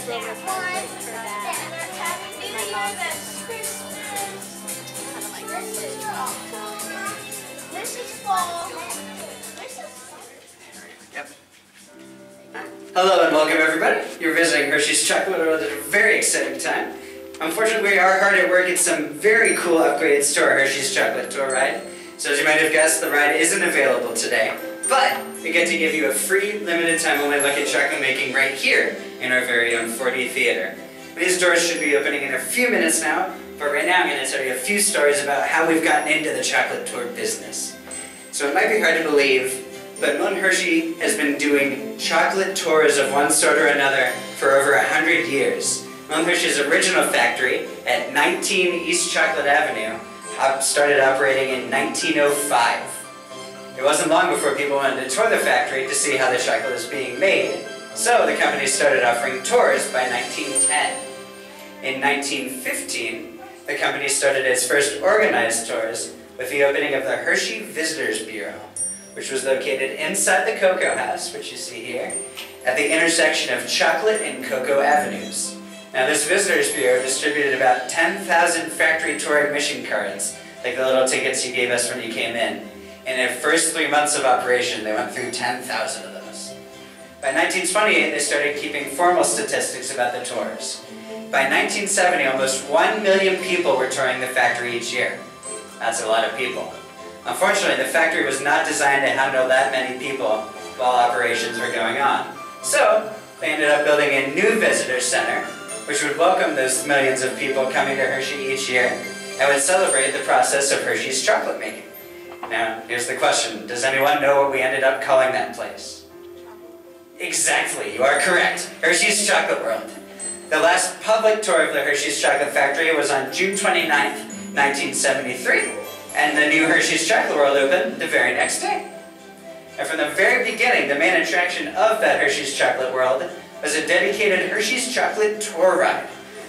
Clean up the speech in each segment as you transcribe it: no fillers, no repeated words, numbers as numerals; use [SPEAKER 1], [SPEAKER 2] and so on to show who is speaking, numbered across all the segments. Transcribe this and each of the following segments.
[SPEAKER 1] silver foils for that. My mom just
[SPEAKER 2] This is October. This is fall. This is
[SPEAKER 3] Yep. Hello and welcome everybody. You're visiting Hershey's Chocolate World at a very exciting time. Unfortunately, we are hard at work at some very cool upgrades to our Hershey's Chocolate Tour ride. So as you might have guessed, the ride isn't available today, but we get to give you a free, limited time only look at chocolate making right here in our very own 4D theater. These doors should be opening in a few minutes now, but right now I'm going to tell you a few stories about how we've gotten into the chocolate tour business. So it might be hard to believe, but Milton Hershey has been doing chocolate tours of one sort or another for over 100 years. Milton Hershey's original factory at 19 East Chocolate Avenue started operating in 1905. It wasn't long before people wanted to tour the factory to see how the chocolate was being made, so the company started offering tours by 1910. In 1915, the company started its first organized tours with the opening of the Hershey Visitors Bureau, which was located inside the Cocoa House, which you see here, at the intersection of Chocolate and Cocoa Avenues. Now this Visitors Bureau distributed about 10,000 factory tour admission cards, like the little tickets you gave us when you came in. In their first 3 months of operation, they went through 10,000 of those. By 1928, they started keeping formal statistics about the tours. By 1970, almost 1 million people were touring the factory each year. That's a lot of people. Unfortunately, the factory was not designed to handle that many people while operations were going on. So, they ended up building a new visitor center, which would welcome those millions of people coming to Hershey each year and would celebrate the process of Hershey's chocolate making. Now, here's the question. Does anyone know what we ended up calling that place? Exactly, you are correct. Hershey's Chocolate World. The last public tour of the Hershey's Chocolate Factory was on June 29th, 1973, and the new Hershey's Chocolate World opened the very next day. And from the very beginning, the main attraction of that Hershey's Chocolate World was a dedicated Hershey's Chocolate Tour ride,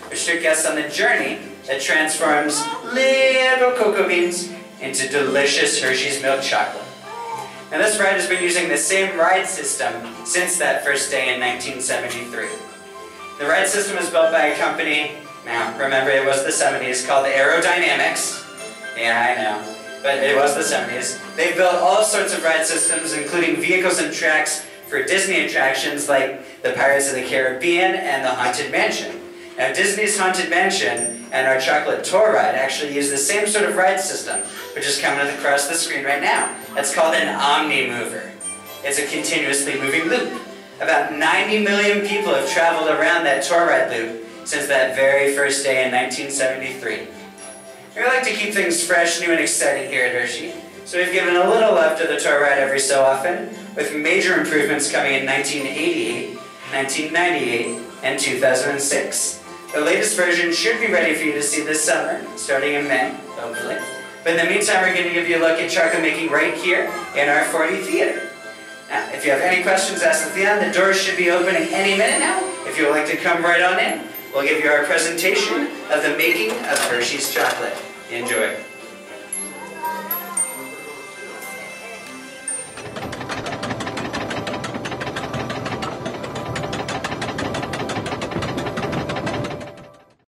[SPEAKER 3] which took guests on the journey that transforms little cocoa beans into delicious Hershey's milk chocolate. Now this ride has been using the same ride system since that first day in 1973. The ride system was built by a company, now remember it was the 70s, called Aerodynamics. Yeah, I know, but it was the 70s. They built all sorts of ride systems, including vehicles and tracks for Disney attractions like the Pirates of the Caribbean and the Haunted Mansion. Now Disney's Haunted Mansion and our chocolate tour ride actually use the same sort of ride system, which is coming across the screen right now. That's called an omni-mover. It's a continuously moving loop. About 90 million people have traveled around that tour ride loop since that very first day in 1973. We like to keep things fresh, new, and exciting here at Hershey, so we've given a little love to the tour ride every so often, with major improvements coming in 1988, 1998, and 2006. The latest version should be ready for you to see this summer, starting in May, hopefully. But in the meantime, we're going to give you a look at chocolate making right here in our 4D theater. Now, if you have any questions, ask at the end. The doors should be opening any minute now. If you would like to come right on in, we'll give you our presentation of the making of Hershey's chocolate. Enjoy.